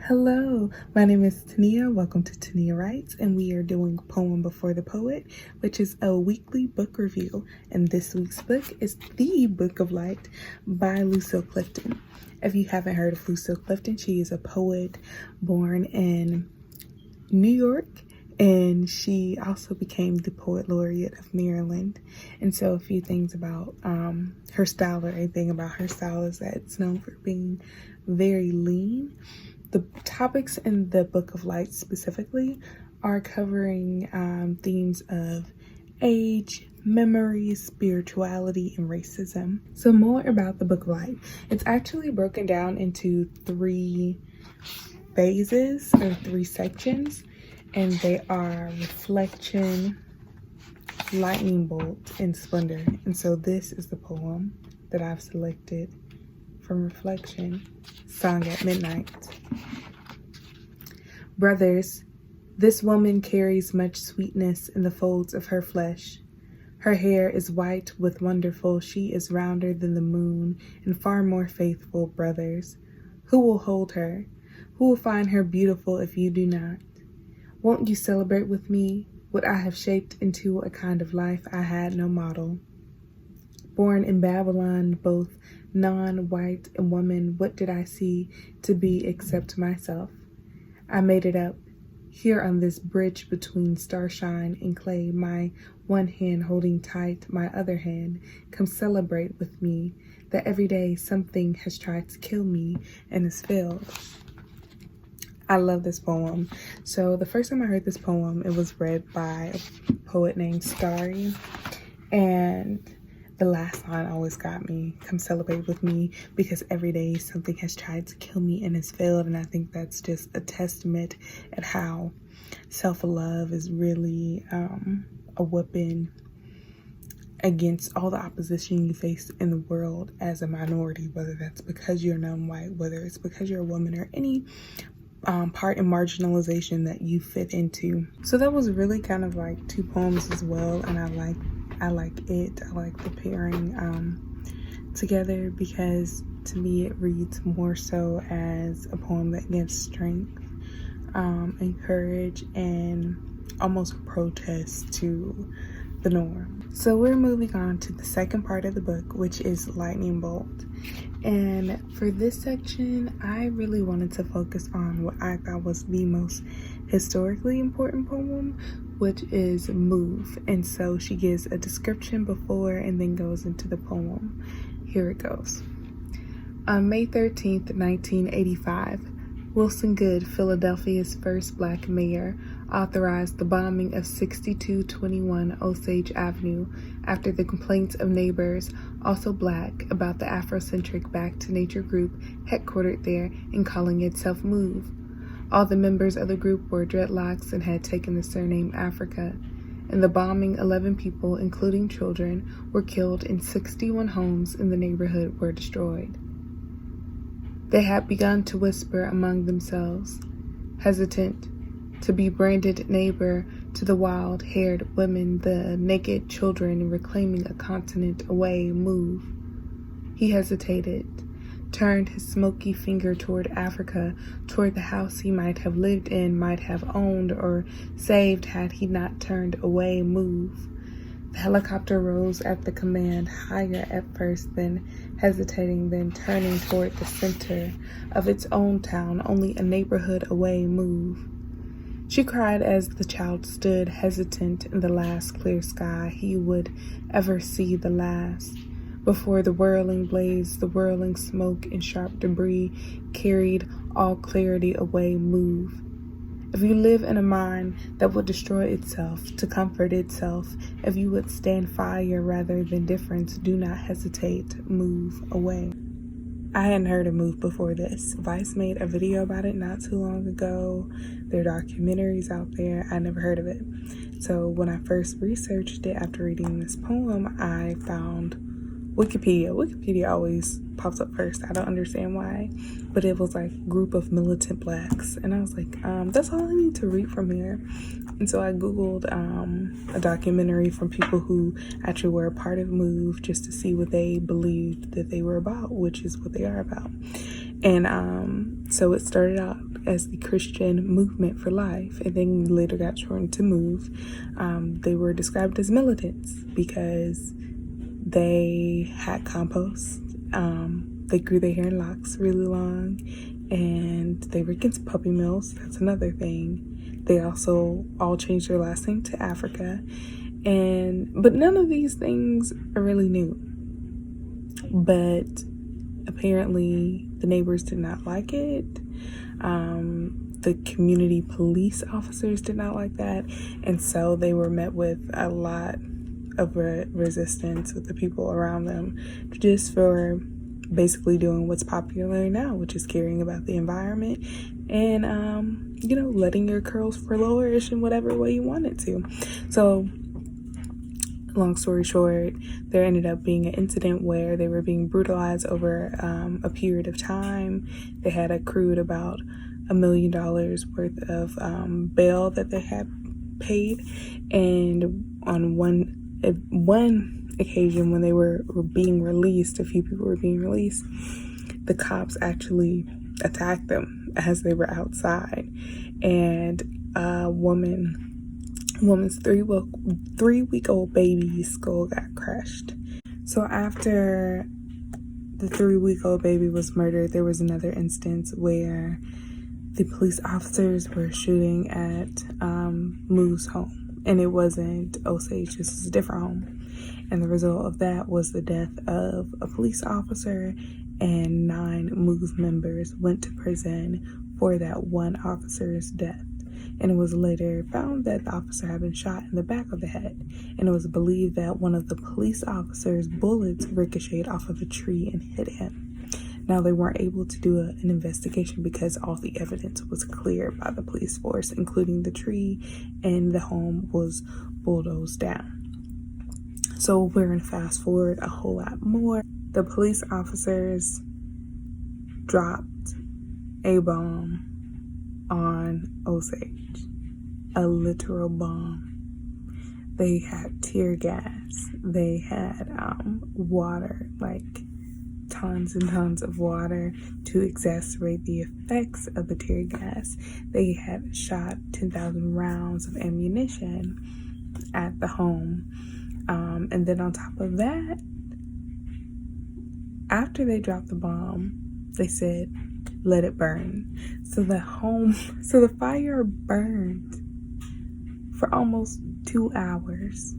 Hello, my name is Tanea. Welcome to Tanea Writes, and we are doing Poem Before the Poet, which is a weekly book review. And this week's book is The Book of Light by Lucille Clifton. If you haven't heard of Lucille Clifton, she is a poet born in New York, and she also became the Poet Laureate of Maryland. And so a few things about her style, or anything about her style, is that it's known for being very lean. The topics in the Book of Light specifically are covering themes of age, memory, spirituality, and racism. So more about the Book of Light. It's actually broken down into 3 phases, or 3 sections, and they are reflection, lightning bolt, and splendor. And so this is the poem that I've selected from reflection, Song at Midnight. Brothers, this woman carries much sweetness in the folds of her flesh. Her hair is white with wonderful, she is rounder than the moon and far more faithful. Brothers, who will hold her? Who will find her beautiful if you do not? Won't you celebrate with me what I have shaped into a kind of life I had no model? Born in Babylon, both non-white and woman, what did I see to be except myself? I made it up, here on this bridge between starshine and clay, my one hand holding tight my other hand. Come celebrate with me that every day something has tried to kill me and has failed. I love this poem. So the first time I heard this poem, it was read by a poet named Starry, and the last line always got me. Come celebrate with me because every day something has tried to kill me and has failed. And I think that's just a testament at how self-love is really a weapon against all the opposition you face in the world as a minority, whether that's because you're non-white, whether it's because you're a woman, or any part in marginalization that you fit into. So that was really kind of like 2 poems as well, and I like it. I like the pairing together, because to me it reads more so as a poem that gives strength and courage, and almost a protest to the norm. So we're moving on to the second part of the book, which is Lightning Bolt. And for this section, I really wanted to focus on what I thought was the most historically important poem, which is Move. And so she gives a description before and then goes into the poem. Here it goes. On May 13th, 1985, Wilson Goode, Philadelphia's first black mayor, authorized the bombing of 6221 Osage Avenue after the complaints of neighbors, also black, about the Afrocentric Back to Nature group headquartered there and calling itself Move. All the members of the group wore dreadlocks and had taken the surname Africa. In the bombing, 11 people, including children, were killed and 61 homes in the neighborhood were destroyed. They had begun to whisper among themselves, hesitant to be branded neighbor to the wild-haired women, the naked children reclaiming a continent away. Move. He hesitated, turned his smoky finger toward Africa, toward the house he might have lived in, might have owned or saved had he not turned away. Move. The helicopter rose at the command, higher at first, then hesitating, then turning toward the center of its own town, only a neighborhood away. Move. She cried as the child stood hesitant in the last clear sky he would ever see, the last, before the whirling blaze, the whirling smoke and sharp debris carried all clarity away. Move. If you live in a mind that would destroy itself to comfort itself, if you would stand fire rather than difference, do not hesitate. Move away. I hadn't heard of Move before this. Vice made a video about it not too long ago. There are documentaries out there. I never heard of it. So when I first researched it after reading this poem, I found Wikipedia. Wikipedia always pops up first. I don't understand why, but it was like group of militant blacks, and I was like, that's all I need to read from here. And so I googled a documentary from people who actually were a part of Move, just to see what they believed that they were about, which is what they are about. And So it started out as the Christian Movement for Life, and then later got shortened to MOVE. They were described as militants because they had compost. They grew their hair in locks really long, and they were against puppy mills. That's another thing. They also all changed their last name to Africa. But none of these things are really new. But apparently the neighbors did not like it. The community police officers did not like that. And so they were met with a lot of resistance with the people around them, just for basically doing what's popular now, which is caring about the environment and letting your curls flourish in whatever way you want it to. So long story short, there ended up being an incident where they were being brutalized over a period of time. They had accrued about $1 million worth of bail that they had paid, and on one occasion when they were being released, a few people were being released, the cops actually attacked them as they were outside, and a woman's 3-week-old baby's skull got crushed. So after the 3-week-old baby was murdered, there was another instance where the police officers were shooting at Moo's home, and it wasn't Osage, this is a different home. And the result of that was the death of a police officer, and 9 MOVE members went to prison for that one officer's death. And it was later found that the officer had been shot in the back of the head, and it was believed that one of the police officer's bullets ricocheted off of a tree and hit him. Now, they weren't able to do an investigation because all the evidence was cleared by the police force, including the tree, and the home was bulldozed down. So we're going to fast forward a whole lot more. The police officers dropped a bomb on Osage, a literal bomb. They had tear gas. They had water, like tons and tons of water to exacerbate the effects of the tear gas. They had shot 10,000 rounds of ammunition at the home. And then on top of that, after they dropped the bomb, they said, let it burn. So the fire burned for almost 2 hours.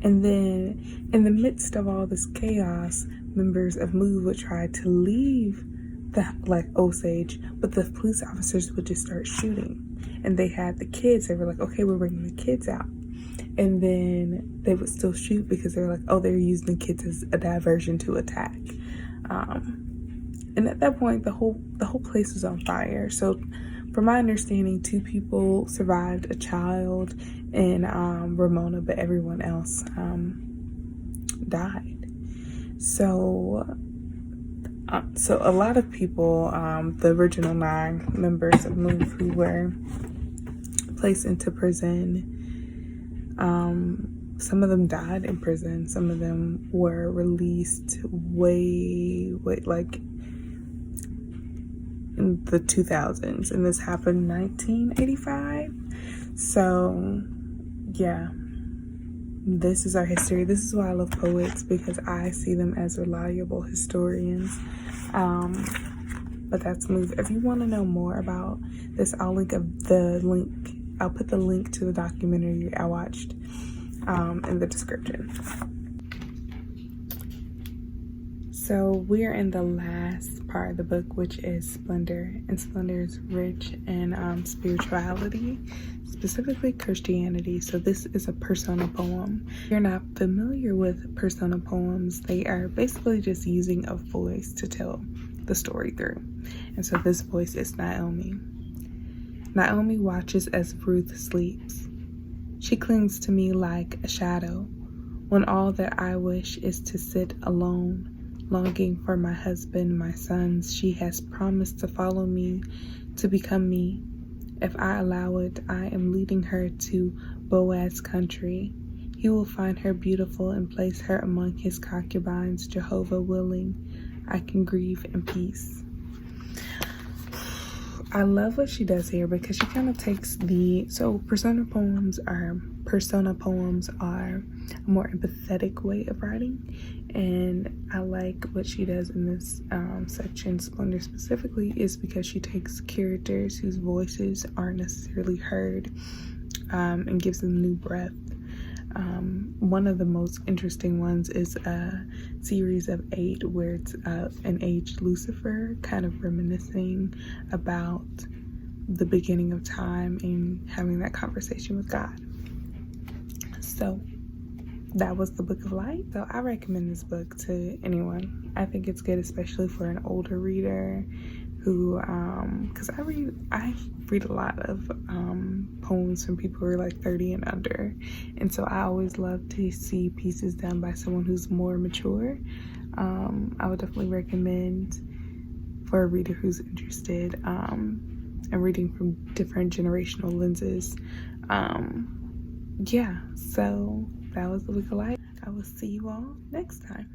And then in the midst of all this chaos, members of MOVE would try to leave Osage, but the police officers would just start shooting. And they had the kids. They were like, okay, we're bringing the kids out. And then they would still shoot because they're like, oh, they're using the kids as a diversion to attack. And at that point, the whole place was on fire. So from my understanding, 2 people survived, a child and Ramona, but everyone else died. So a lot of people, the original 9 members of MOVE who were placed into prison, some of them died in prison. Some of them were released way like in the 2000s, and this happened in 1985. So yeah, this is our history. This is why I love poets, because I see them as reliable historians. But that's MOVE. If you want to know more about this, I'll put the link to the documentary I watched in the description. So we're in the last part of the book, which is Splendor. And Splendor is rich in spirituality, specifically Christianity. So this is a persona poem. If you're not familiar with persona poems, they are basically just using a voice to tell the story through. And so this voice is Naomi. Naomi watches as Ruth sleeps. She clings to me like a shadow, when all that I wish is to sit alone, longing for my husband, my sons. She has promised to follow me, to become me. If I allow it, I am leading her to Boaz's country. He will find her beautiful and place her among his concubines, Jehovah willing. I can grieve in peace. I love what she does here because she kind of takes persona poems are a more empathetic way of writing, and I like what she does in this section. Splendor specifically is because she takes characters whose voices aren't necessarily heard and gives them new breath. One of the most interesting ones is a series of 8 where it's an aged Lucifer kind of reminiscing about the beginning of time and having that conversation with God. So that was the Book of Light. So I recommend this book to anyone. I think it's good, especially for an older reader who because I read a lot of poems from people who are like 30 and under, and so I always love to see pieces done by someone who's more mature. I would definitely recommend for a reader who's interested and reading from different generational lenses. Yeah, so that was the Lucille Clifton. I will see you all next time.